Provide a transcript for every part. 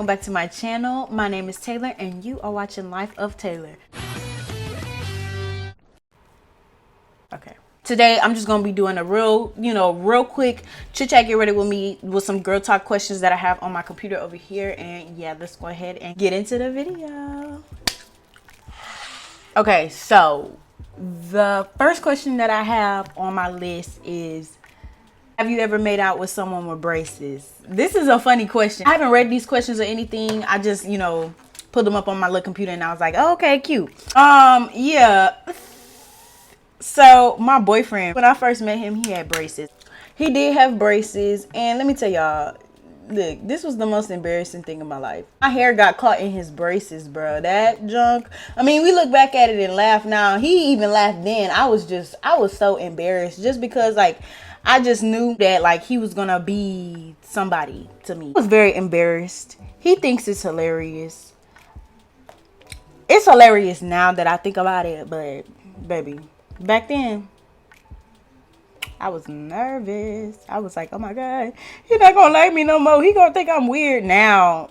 welcome back to my channel. My name is Taylor and you are watching Life of Taylor. Okay. Today I'm just gonna be doing a real quick chit chat, get ready with me with some girl talk questions that I have on my computer over here. And yeah, let's go ahead and get into the video. Okay, so the first question that I have on my list is, have you ever made out with someone with braces? This is a funny question. I haven't read these questions or anything. I just, put them up on my little computer and I was like, oh, okay, cute. Yeah. So my boyfriend, when I first met him, he had braces. He did have braces. And let me tell y'all, look, this was the most embarrassing thing in my life. My hair got caught in his braces, bro. That junk. I mean, we look back at it and laugh now. He even laughed then. I was so embarrassed just because, like, I just knew that, like, he was gonna be somebody to me. I was very embarrassed. He thinks it's hilarious. It's hilarious now that I think about it, but baby, back then, I was nervous. I was like, oh my God, he's not gonna like me no more. He gonna think I'm weird now.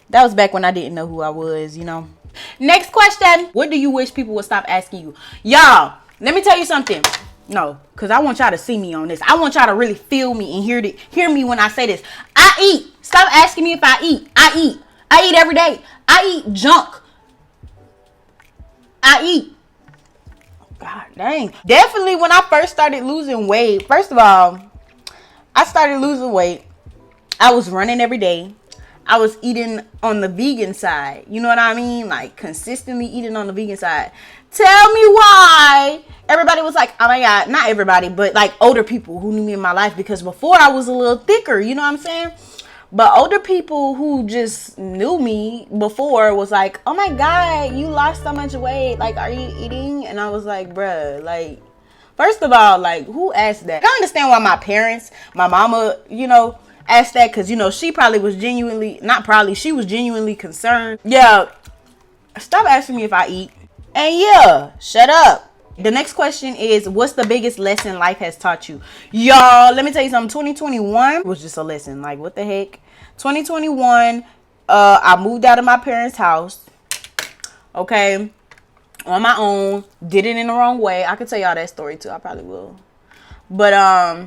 That was back when I didn't know who I was, Next question. What do you wish people would stop asking you? Y'all, let me tell you something. No, because I want y'all to see me on this. I want y'all to really feel me and hear me when I say this. I eat. Stop asking me if I eat. I eat. I eat every day. I eat junk. I eat. God dang. Definitely when I first started losing weight. First of all, I started losing weight. I was running every day. I was eating on the vegan side. You know what I mean? Like, consistently eating on the vegan side. Tell me why everybody was like, oh my God, not everybody, but like older people who knew me in my life, because before I was a little thicker, you know what I'm saying? But older people who just knew me before was like, oh my God, you lost so much weight. Like, are you eating? And I was like, bruh, like, first of all, like, who asked that? I understand why my parents, my mama, asked that, because, she probably was she was genuinely concerned. Yeah, stop asking me if I eat. And yeah, shut up. The next question is, what's the biggest lesson life has taught you? Y'all, let me tell you something. 2021 was just a lesson. Like, what the heck? 2021, I moved out of my parents' house. Okay. On my own. Did it in the wrong way. I could tell y'all that story too. I probably will. But,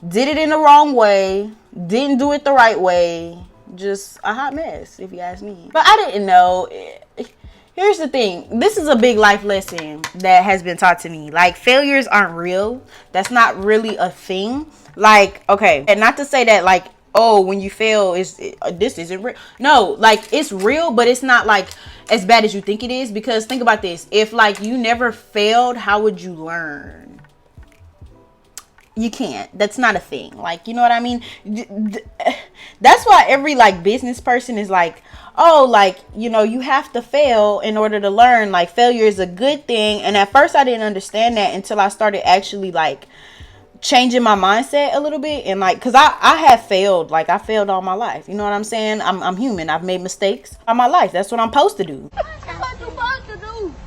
did it in the wrong way. Didn't do it the right way. Just a hot mess, if you ask me. But I didn't know. Here's the thing. This is a big life lesson that has been taught to me. Like, failures aren't real. That's not really a thing. Like, okay. And not to say that, like, oh, when you fail, this isn't real. No, like, it's real, but it's not, like, as bad as you think it is. Because think about this. If, like, you never failed, how would you learn? You can't. That's not a thing. Like, you know what I mean? That's why every, like, business person is like, oh, like, you have to fail in order to learn. Like, failure is a good thing. And at first I didn't understand that until I started actually, like, changing my mindset a little bit. And, like, because I have failed. Like, I failed all my life. You know what I'm saying? I'm human. I've made mistakes all my life. That's what I'm supposed to do.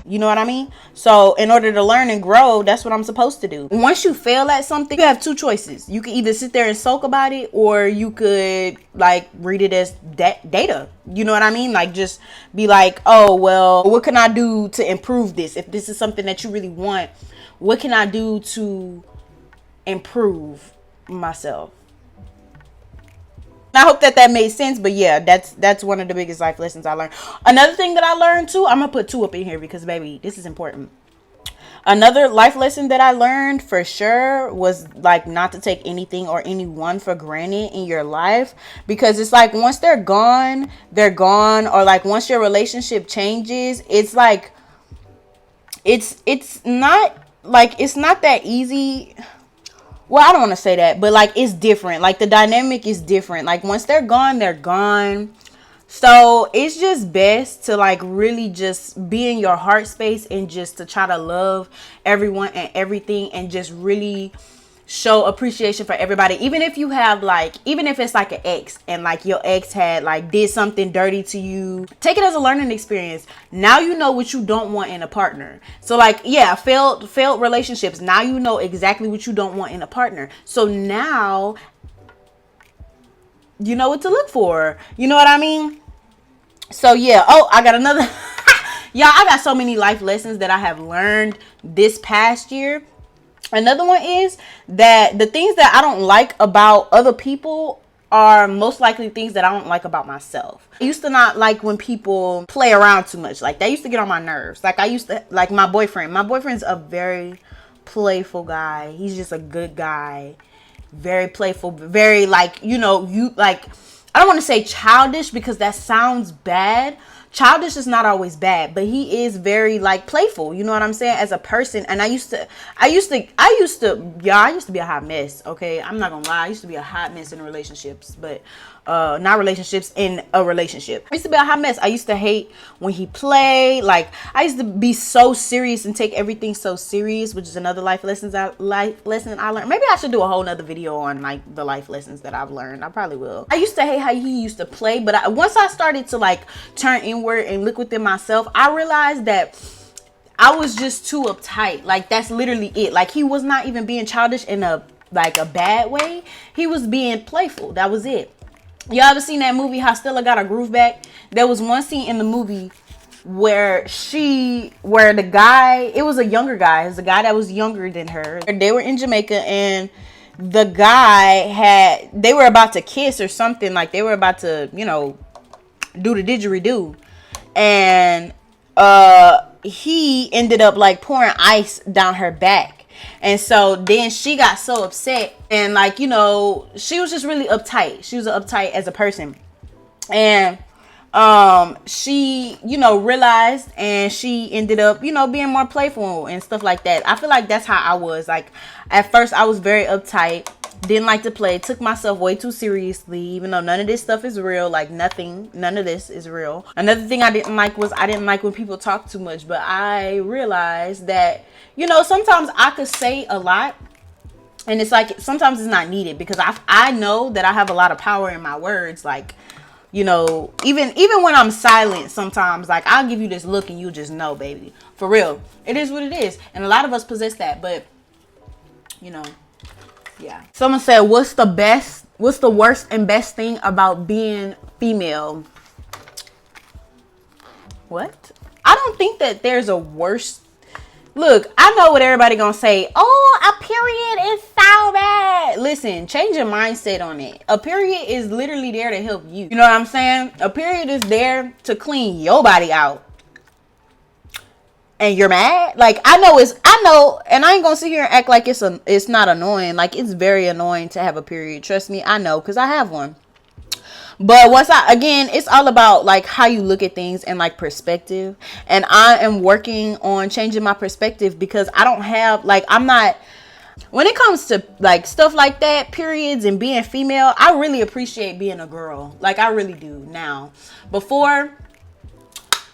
You know what I mean? So in order to learn and grow, that's what I'm supposed to do. Once you fail at something, you have two choices. You can either sit there and sulk about it, or you could, like, read it as data. You know what I mean? Like, just be like, oh, well, what can I do to improve this? If this is something that you really want, what can I do to improve myself? I hope that made sense. But yeah, that's one of the biggest life lessons I learned. Another thing that I learned too, I'm gonna put two up in here because, baby, this is important. Another life lesson that I learned for sure was, like, not to take anything or anyone for granted in your life, because it's like, once they're gone, or, like, once your relationship changes, it's like, it's not that easy. Well, I don't want to say that, but, like, it's different. Like, the dynamic is different. Like, once they're gone, they're gone. So it's just best to, like, really just be in your heart space and just to try to love everyone and everything, and just really show appreciation for everybody. Even if you have, like, even if it's like an ex, and, like, your ex had, like, did something dirty to you, take it as a learning experience. Now you know what you don't want in a partner. So, like, yeah, failed relationships. Now you know exactly what you don't want in a partner. So now you know what to look for. You know what I mean? So yeah. Oh, I got another. Y'all, I got so many life lessons that I have learned this past year. Another one is that the things that I don't like about other people are most likely things that I don't like about myself. I used to not like when people play around too much. Like, that used to get on my nerves. Like, I used to, like, my boyfriend. My boyfriend's a very playful guy. He's just a good guy. Very playful. Very, like, you know, you, like, I don't want to say childish because that sounds bad. Childish is not always bad, but he is very, like, playful. You know what I'm saying? As a person. And I used to be a hot mess. Okay. I'm not gonna lie. I used to be a hot mess in relationships, but, not relationships, in a relationship. I used to be a hot mess. I used to hate when he played. Like, I used to be so serious and take everything so serious, which is another life lesson I learned. Maybe I should do a whole nother video on, like, the life lessons that I've learned. I probably will. I used to hate how he used to play, but once I started to, like, turn inward and look within myself, I realized that I was just too uptight. Like, that's literally it. Like, he was not even being childish in a bad way. He was being playful. That was it. Y'all ever seen that movie, How Stella Got Her Groove Back? There was one scene in the movie where the guy, it was a younger guy. It was a guy that was younger than her. They were in Jamaica, and the guy they were about to kiss or something. Like, they were about to, you know, do the didgeridoo. And he ended up, like, pouring ice down her back. And so then she got so upset, and, like, you know, she was just really uptight. She was uptight as a person. And she, you know, realized, and she ended up, you know, being more playful and stuff like that. I feel like that's how I was. Like, at first I was very uptight, didn't like to play, took myself way too seriously, even though none of this stuff is real. Like, none of this is real. Another thing I didn't like was I didn't like when people talk too much. But I realized that, you know, sometimes I could say a lot, and it's like sometimes it's not needed, because I know that I have a lot of power in my words. Like, you know, even when I'm silent, sometimes, like, I'll give you this look and you just know, baby. For real. It is what it is. And a lot of us possess that, but, you know, yeah. Someone said, what's the worst and best thing about being female? What? I don't think that there's a worst. Look, I know what everybody gonna say. Oh, a period is so bad. Listen, change your mindset on it. A period is literally there to help you. You know what I'm saying? A period is there to clean your body out. And you're mad? Like, I know, and I ain't gonna sit here and act like it's not annoying. Like, it's very annoying to have a period. Trust me, I know, because I have one. But again, it's all about, like, how you look at things and, like, perspective. And I am working on changing my perspective, because I don't have, like, I'm not, when it comes to, like, stuff like that, periods and being female, I really appreciate being a girl. Like, I really do now. Before,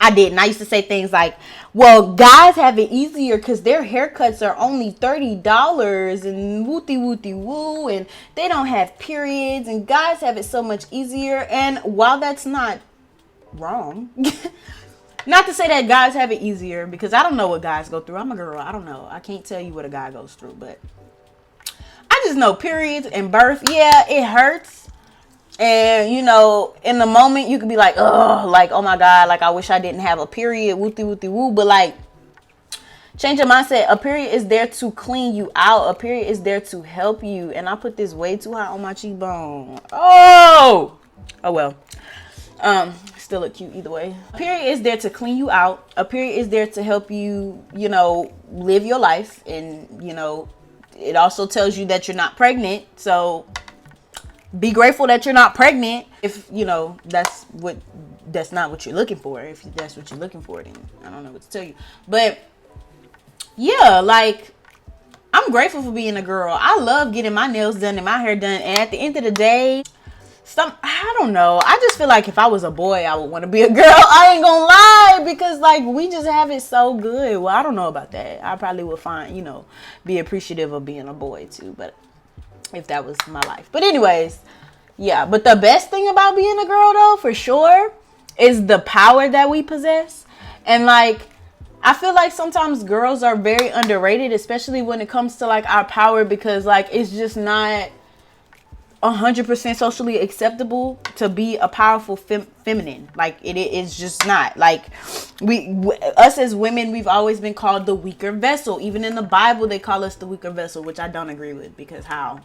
I didn't. I used to say things like, well, guys have it easier because their haircuts are only $30 and woo, and they don't have periods, and guys have it so much easier. And while that's not wrong, not to say that guys have it easier, because I don't know what guys go through. I'm a girl. I don't know. I can't tell you what a guy goes through, but I just know periods and birth. Yeah, it hurts. And, you know, in the moment you could be like, oh, like, oh my God, like, I wish I didn't have a period, woo. But, like, change your mindset. A period is there to clean you out. A period is there to help you. And I put this way too high on my cheekbone. Oh well. Still look cute either way. A period is there to clean you out. A period is there to help you, you know, live your life. And, you know, it also tells you that you're not pregnant. So be grateful that you're not pregnant. If, you know, that's not what you're looking for. If that's what you're looking for, then I don't know what to tell you. But yeah, like, I'm grateful for being a girl. I love getting my nails done and my hair done. And at the end of the day, I don't know. I just feel like if I was a boy, I would want to be a girl. I ain't gonna lie, because, like, we just have it so good. Well, I don't know about that. I probably would find, you know, be appreciative of being a boy too. But if that was my life. But anyways, yeah. But the best thing about being a girl, though, for sure, is the power that we possess. And, like, I feel like sometimes girls are very underrated, especially when it comes to, like, our power, because, like, it's just not, 100% socially acceptable to be a powerful feminine. Like it's just not. Like us as women, we've always been called the weaker vessel. Even in the Bible, they call us the weaker vessel, which I don't agree with, because how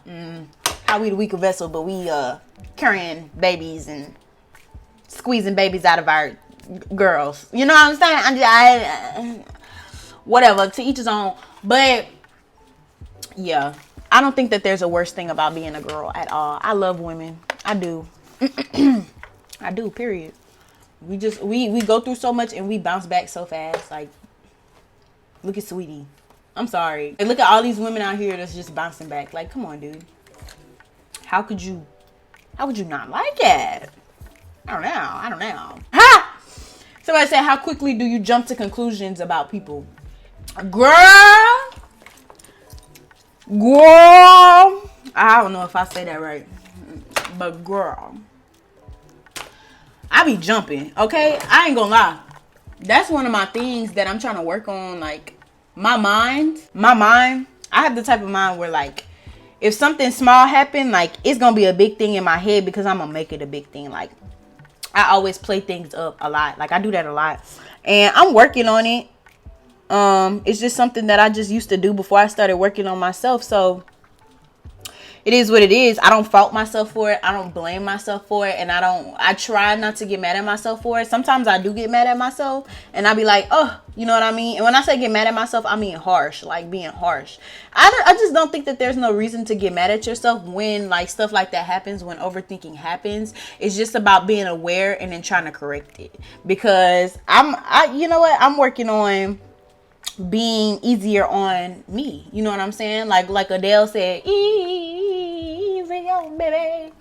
we the weaker vessel, but we carrying babies and squeezing babies out of our girls. You know what I'm saying? Whatever, to each his own. But yeah, I don't think that there's a worse thing about being a girl at all. I love women. I do. I do, period. We go through so much and we bounce back so fast. Like, look at Sweetie. I'm sorry. And look at all these women out here that's just bouncing back. Like, come on, dude. How would you not like it? I don't know. Ha! Somebody said, how quickly do you jump to conclusions about people? Girl, I don't know if I say that right, but girl, I be jumping, okay? I ain't gonna lie. That's one of my things that I'm trying to work on. Like, my mind, I have the type of mind where, like, if something small happen, like, it's gonna be a big thing in my head because I'm gonna make it a big thing. Like, I always play things up a lot. Like, I do that a lot, and I'm working on it. It's just something that I just used to do before I started working on myself. So it is what it is. I don't fault myself for it. I don't blame myself for it. And I try not to get mad at myself for it. Sometimes I do get mad at myself and I be like, oh, you know what I mean? And when I say get mad at myself, I mean harsh, like being harsh. I just don't think that there's no reason to get mad at yourself when like stuff like that happens, when overthinking happens. It's just about being aware and then trying to correct it. Because you know what? I'm working on being easier on me. You know what I'm saying? Like Adele said, easy on baby.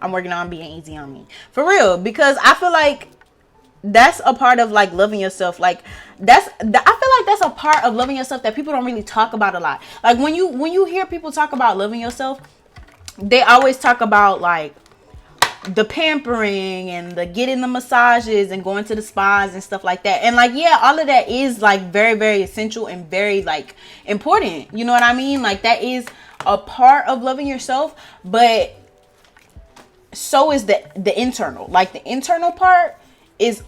I'm working on being easy on me. For real. Because I feel like that's a part of like loving yourself. Like I feel like that's a part of loving yourself that people don't really talk about a lot. Like when you hear people talk about loving yourself, they always talk about like the pampering and the getting the massages and going to the spas and stuff like that. And like, yeah, all of that is like very, very essential and very like important. You know what I mean? Like that is a part of loving yourself, but so is the internal. Like the internal part is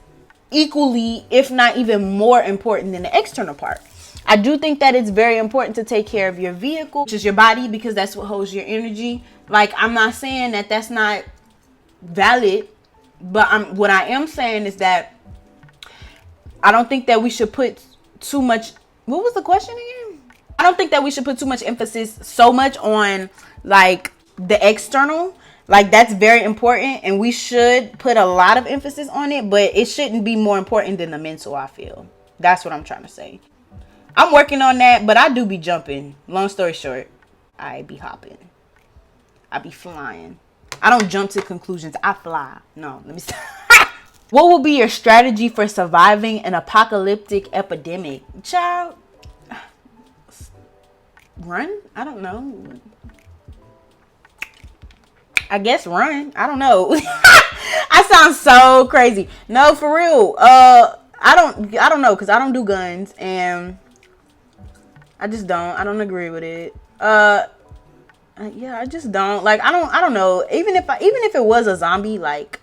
equally, if not even more important than the external part. I do think that it's very important to take care of your vehicle, which is your body, because that's what holds your energy. Like, I'm not saying that that's not valid, but what I am saying is that I don't think that we should put too much. What was the question again? I don't think that we should put too much emphasis so much on like the external. Like that's very important and we should put a lot of emphasis on it, but it shouldn't be more important than the mental, I feel. That's what I'm trying to say. I'm working on that, but I do be jumping. Long story short, I be hopping. I be flying. I don't jump to conclusions. I fly. No, let me stop. What will be your strategy for surviving an apocalyptic epidemic? Child, run? I don't know. I guess run. I don't know. I sound so crazy. No, for real. I don't know, because I don't do guns and I just don't. I don't agree with it. Yeah, I just don't. Like, I don't know. Even if it was a zombie, like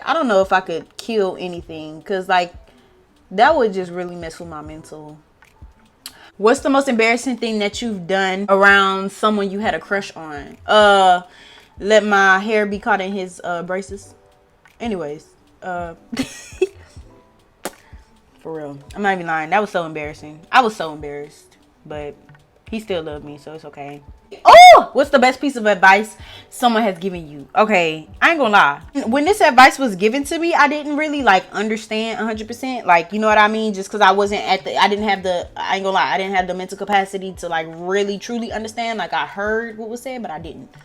I don't know if I could kill anything, because like that would just really mess with my mental. What's the most embarrassing thing that you've done around someone you had a crush on? Let my hair be caught in his braces. Anyways, for real, I'm not even lying. That was so embarrassing. I was so embarrassed, but he still loved me, so it's okay. Oh, what's the best piece of advice someone has given you? Okay, I ain't gonna lie. When this advice was given to me, I didn't really like understand 100%. Like, you know what I mean? Just because I didn't have the mental capacity to like really truly understand. Like, I heard what was said, but I didn't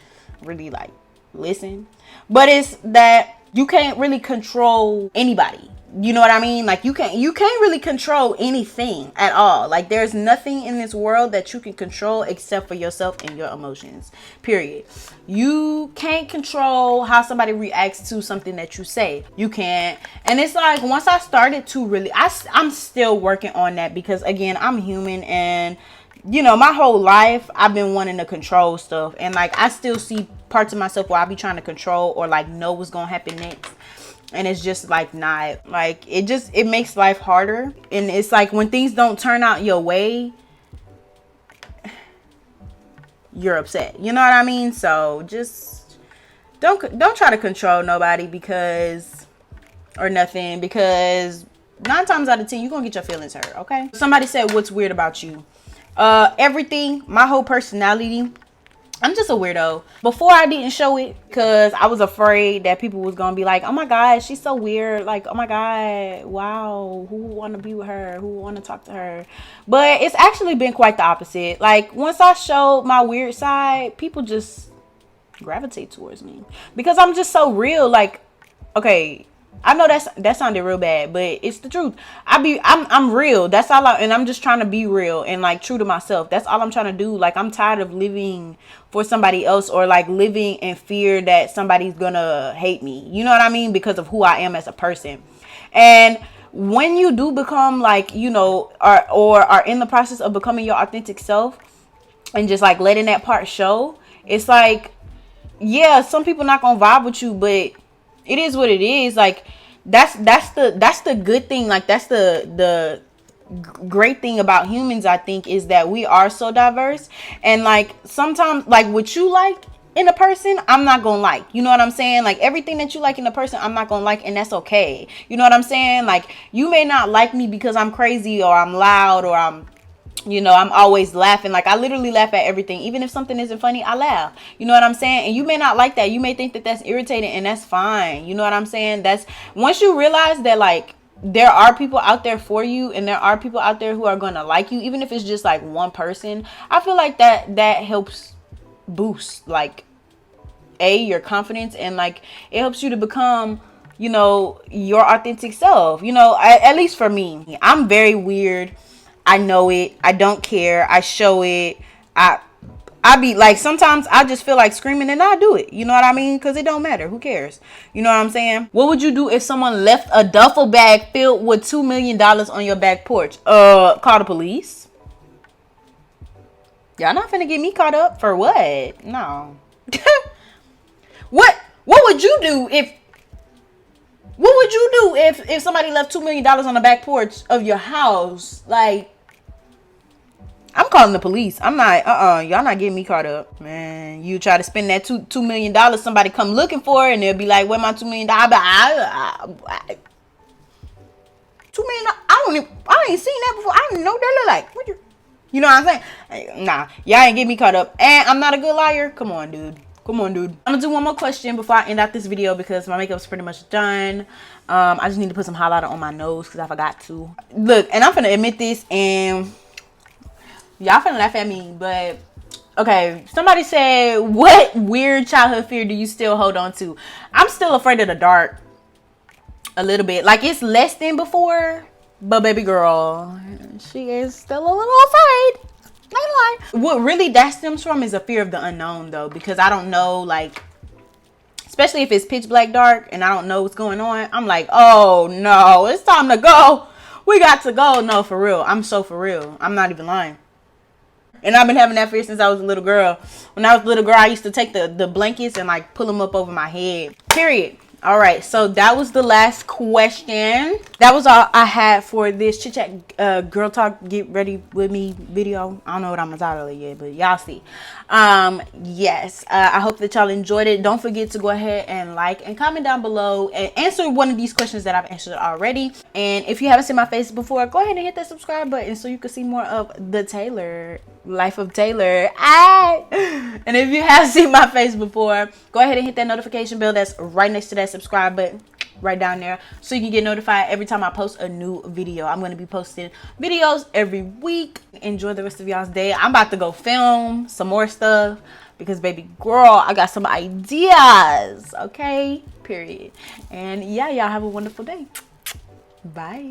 really like listen. But it's that you can't really control anybody. You know what I mean? Like, you can't really control anything at all. Like, there's nothing in this world that you can control except for yourself and your emotions, period. You can't control how somebody reacts to something that you say. You can't. And it's like, once I started to really, I'm still working on that, because again, I'm human, and you know, my whole life I've been wanting to control stuff, and like I still see parts of myself where I be trying to control or like know what's gonna happen next. And it's just like not like it makes life harder. And it's like when things don't turn out your way, you're upset. You know what I mean? So just don't try to control nobody because or nothing, because 9 times out of 10 you're gonna get your feelings hurt. Okay, somebody said, what's weird about you? Everything. My whole personality. I'm just a weirdo. Before I didn't show it because I was afraid that people was gonna be like, oh my god, she's so weird, like, oh my god, wow, who would want to be with her, who would want to talk to her? But it's actually been quite the opposite. Like once I showed my weird side, people just gravitate towards me because I'm just so real. Like, okay, I know that sounded real bad, but it's the truth. I'm real. That's all and I'm just trying to be real and like true to myself. That's all I'm trying to do. Like I'm tired of living for somebody else or like living in fear that somebody's gonna hate me. You know what I mean? Because of who I am as a person. And when you do become like, you know, or are in the process of becoming your authentic self and just like letting that part show, it's like, yeah, some people not gonna vibe with you, but it is what it is. Like that's the good thing. Like that's the great thing about humans, I think, is that we are so diverse. And like sometimes like what you like in a person, I'm not gonna like. You know what I'm saying? Like everything that you like in a person, I'm not gonna like, and that's okay. You know what I'm saying? Like you may not like me because I'm crazy or I'm loud or I'm, you know, I'm always laughing. Like I literally laugh at everything. Even if something isn't funny, I laugh. You know what I'm saying? And you may not like that. You may think that that's irritating, and that's fine. You know what I'm saying? That's once you realize that like there are people out there for you, and there are people out there who are going to like you, even if it's just like one person. I feel like that helps boost like your confidence, and like it helps you to become, you know, your authentic self. You know, at least for me, I'm very weird. I know it. I don't care. I show it. I be like, sometimes I just feel like screaming and I do it. You know what I mean? Because it don't matter. Who cares? You know what I'm saying? What would you do if someone left a duffel bag filled with $2 million on your back porch? Call the police. Y'all not finna get me caught up for what? No. What would you do if if somebody left $2 million on the back porch of your house? Like, I'm calling the police. I'm not, y'all not getting me caught up, man. You try to spend that $2 million, somebody come looking for it, and they'll be like, where my $2 million? $2 million, I ain't seen that before. I don't know what that look like. You know what I'm saying? Nah, y'all ain't get me caught up. And I'm not a good liar. Come on, dude. I'm gonna do one more question before I end out this video because my makeup's pretty much done. I just need to put some highlighter on my nose because I forgot to. Look, and I'm finna admit this, and y'all finna laugh at me, but okay. Somebody said, what weird childhood fear do you still hold on to? I'm still afraid of the dark. A little bit. Like, it's less than before, but baby girl, she is still a little afraid. Not gonna lie. What really that stems from is a fear of the unknown, though, because I don't know, like, especially if it's pitch black dark and I don't know what's going on. I'm like, oh no, it's time to go. We got to go. No, for real. I'm so for real. I'm not even lying. And I've been having that fear since I was a little girl. When I was a little girl, I used to take the blankets and like pull them up over my head. Period. All right, so that was the last question. That was all I had for this chit chat, girl talk, get ready with me video. I don't know what I'm gonna title it yet, but y'all see. Yes, I hope that y'all enjoyed it. Don't forget to go ahead and like and comment down below and answer one of these questions that I've answered already. And if you haven't seen my face before, go ahead and hit that subscribe button so you can see more of the Taylor life of Taylor. And if you have seen my face before, go ahead and hit that notification bell that's right next to that subscribe button right down there so you can get notified every time I post a new video. I'm going to be posting videos every week. Enjoy the rest of y'all's day. I'm about to go film some more stuff because baby girl, I got some ideas. Okay, period. And yeah, y'all have a wonderful day. Bye.